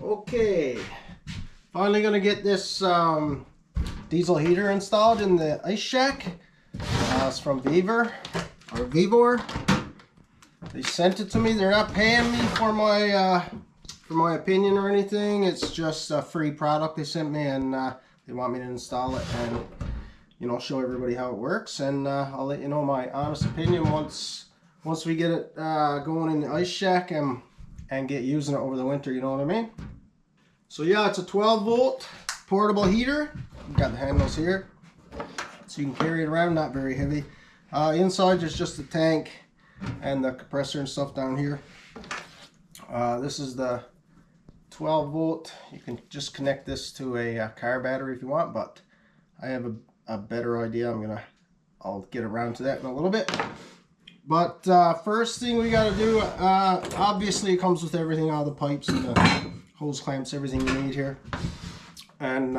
Okay, finally gonna get this diesel heater installed in the ice shack. It's from Vevor or Vevor. They sent it to me. They're not paying me for my opinion or anything. It's just a free product they sent me, and they want me to install it and, you know, show everybody how it works. And I'll let you know my honest opinion once we get it going in the ice shack and get using it over the winter. You know what I mean? So yeah, it's a 12-volt portable heater. You've got the handles here, so you can carry it around. Not very heavy. Inside there's just the tank and the compressor and stuff down here. This is the 12-volt. You can just connect this to a car battery if you want, but I have a better idea. I'll get around to that in a little bit. But first thing we got to do, obviously it comes with everything, all the pipes and the hose clamps, everything you need here. And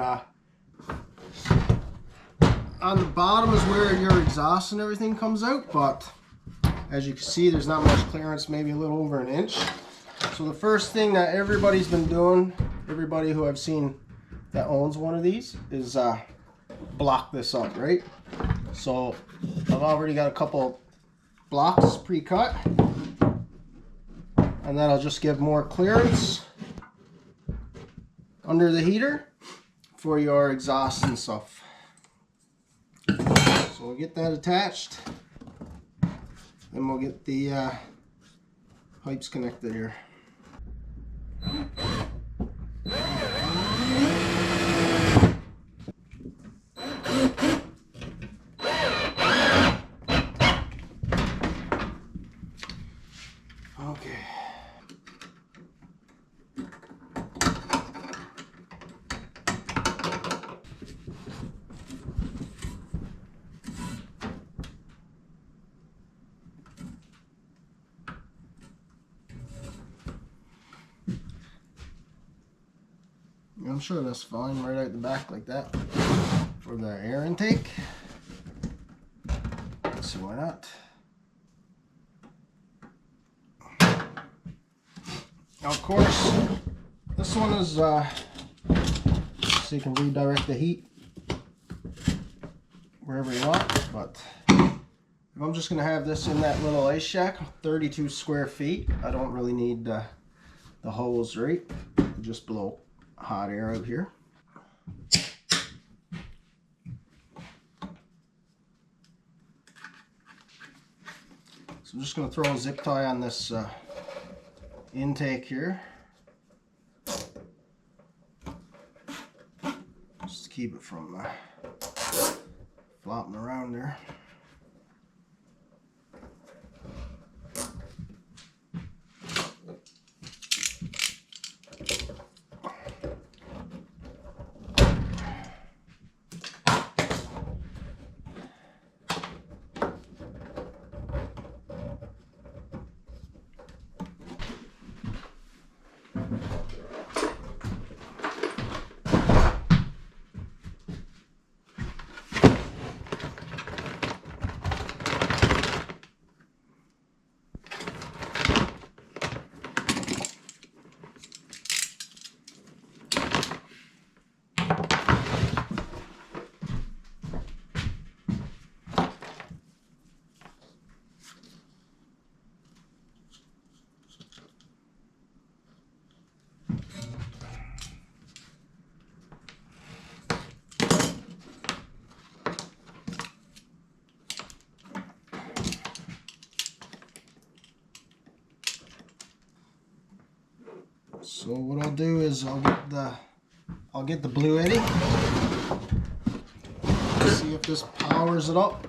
on the bottom is where your exhaust and everything comes out, but as you can see, there's not much clearance, maybe a little over an inch. So the first thing that everybody's been doing, everybody who I've seen that owns one of these, is block this up, right? So I've already got a couple blocks pre-cut, and that'll just give more clearance under the heater for your exhaust and stuff. So we'll get that attached, then we'll get the pipes connected here. Okay. I'm sure that's fine right out the back like that for the air intake. Let's see, why not? Now, of course, this one is so you can redirect the heat wherever you want, but if I'm just going to have this in that little ice shack, 32 square feet, I don't really need the hose, right? Just blow hot air out here. So I'm just going to throw a zip tie on this intake here, just to keep it from flopping around there. So what I'll do is I'll get the Blue Eddy. See if this powers it up.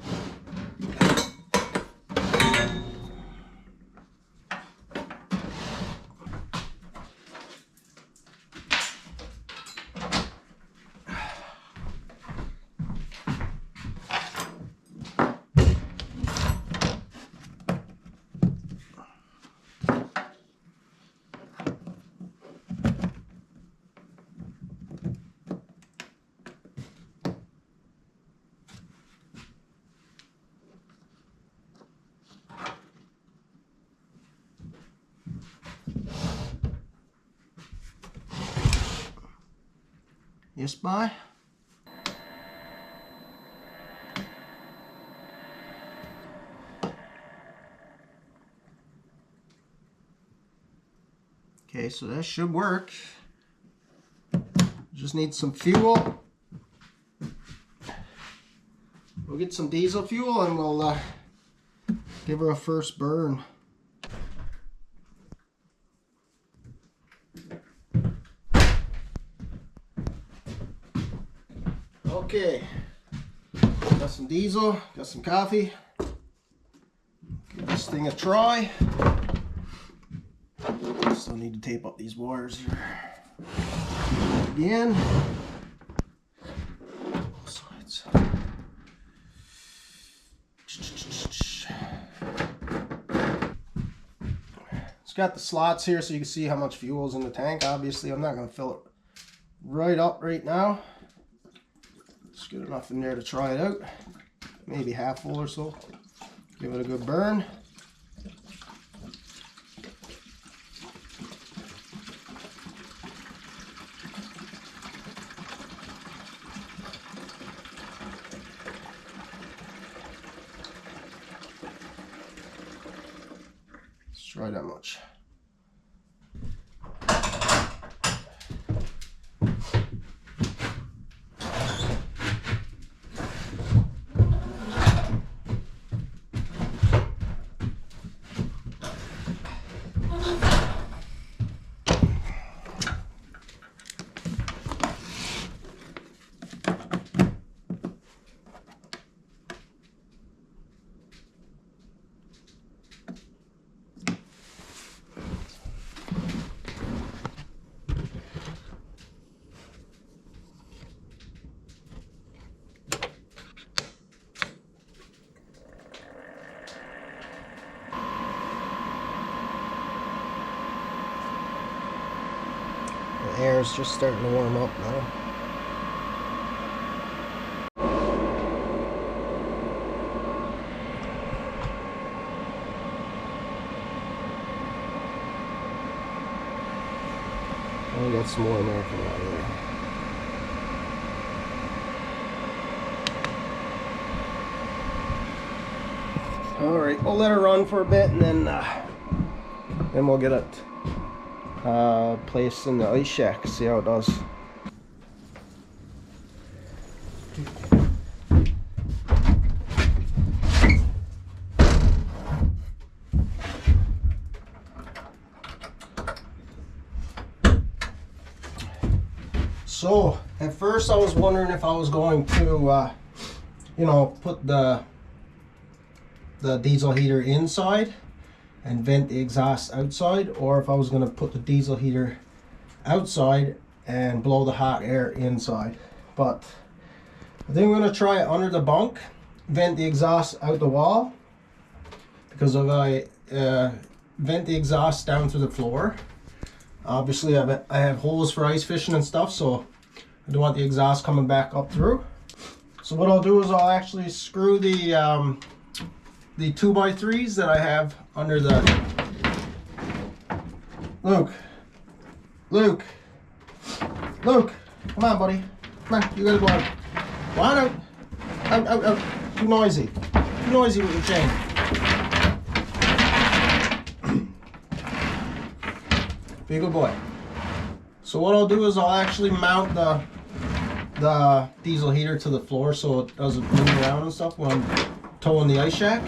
Yes, bye. Okay, so that should work. Just need some fuel. We'll get some diesel fuel and we'll give her a first burn. Okay, got some diesel, got some coffee. Give this thing a try. Still need to tape up these wires here. Again. Both sides. It's got the slots here so you can see how much fuel is in the tank. Obviously, I'm not going to fill it right up right now. Just get enough in there to try it out. Maybe half full or so. Give it a good burn. Let's try that much. The air is just starting to warm up now. We got some more in there coming out of there. All right, we'll let her run for a bit, and then we'll get it placed in the ice shack. See how it does. So at first I was wondering if I was going to you know, put the diesel heater inside and vent the exhaust outside, or if I was going to put the diesel heater outside and blow the hot air inside. But I think I'm going to try it under the bunk, vent the exhaust out the wall, because if I vent the exhaust down through the floor, obviously I have holes for ice fishing and stuff, so I don't want the exhaust coming back up through. So what I'll do is I'll actually screw the 2x3s that I have under the... Luke, come on, buddy. Come on, you gotta go out. Go on out. Out. Too noisy. Too noisy with your chain. Be a good boy. So what I'll do is I'll actually mount the diesel heater to the floor so it doesn't move around and stuff when I'm towing the ice shack.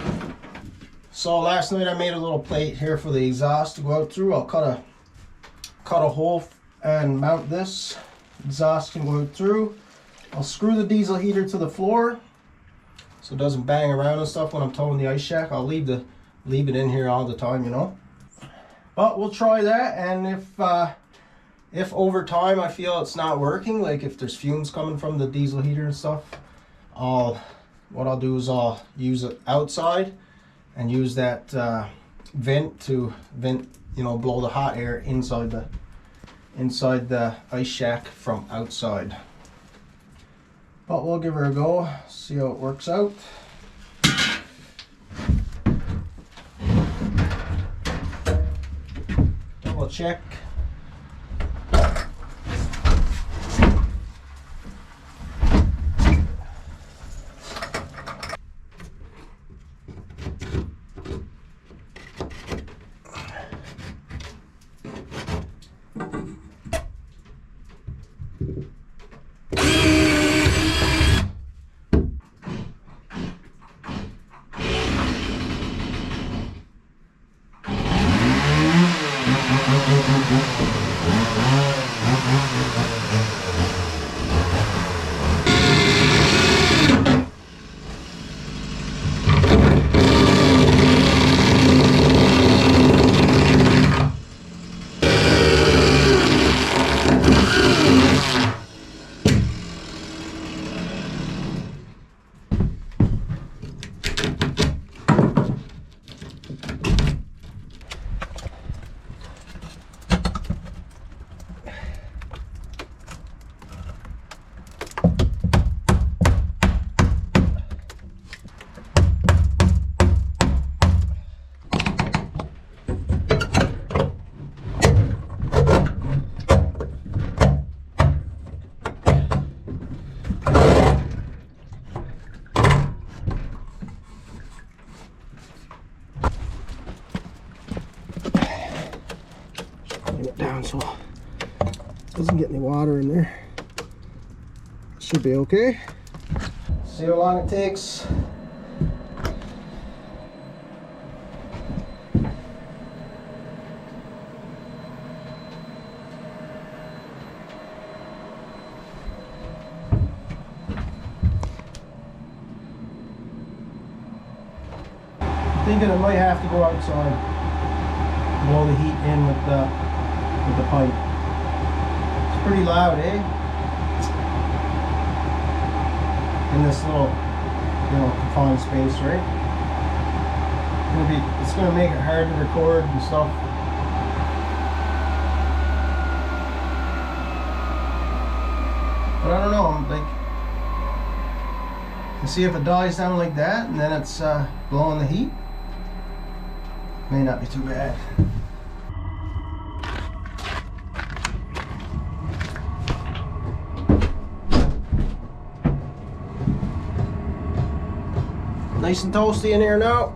So last night I made a little plate here for the exhaust to go out through. I'll cut a hole and mount this. Exhaust can go out through. I'll screw the diesel heater to the floor so it doesn't bang around and stuff when I'm towing the ice shack. I'll leave it in here all the time, you know. But we'll try that, and if over time I feel it's not working, like if there's fumes coming from the diesel heater and stuff, what I'll do is I'll use it outside and use that vent to you know, blow the hot air inside the ice shack from outside. But we'll give her a go, see how it works out. Double check. so doesn't get any water in there. Should be okay. See how long it takes. Thinking I might have to go outside, blow the heat in with the pipe. It's pretty loud, eh? In this little, confined space, right? It's gonna make it hard to record and stuff. But I don't know. I'm like, you see if it dies down like that, and then it's blowing the heat. May not be too bad. Nice and toasty in here now.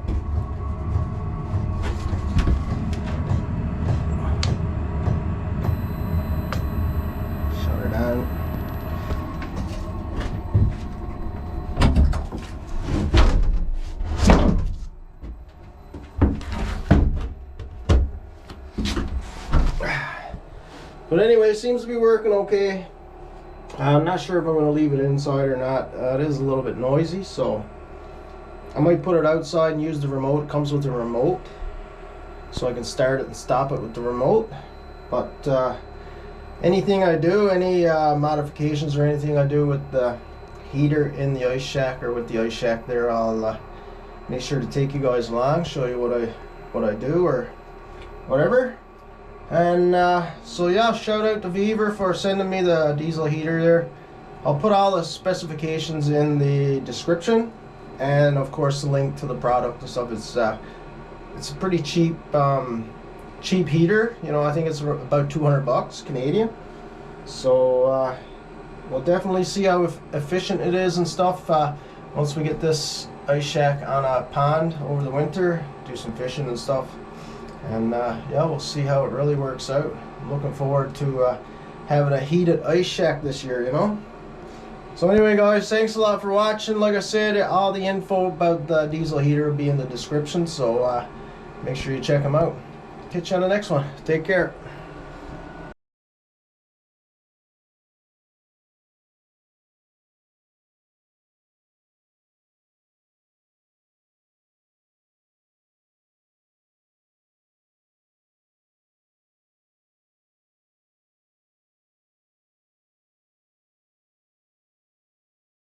Shut her down. But anyway, it seems to be working okay. I'm not sure if I'm going to leave it inside or not. It is a little bit noisy, so I might put it outside and use the remote. It comes with a remote, so I can start it and stop it with the remote. But anything I do, any modifications or anything I do with the heater in the ice shack or with the ice shack there, I'll make sure to take you guys along, show you what I do or whatever. And so yeah, shout out to Vevor for sending me the diesel heater there. I'll put all the specifications in the description, and of course the link to the product and stuff. It's a pretty cheap heater. I think it's about 200 bucks Canadian. So we'll definitely see how efficient it is and stuff once we get this ice shack on a pond over the winter, do some fishing and stuff. And yeah, we'll see how it really works out. I'm looking forward to having a heated ice shack this year, So anyway, guys, thanks a lot for watching. Like I said, all the info about the diesel heater will be in the description, so make sure you check them out. Catch you on the next one. Take care.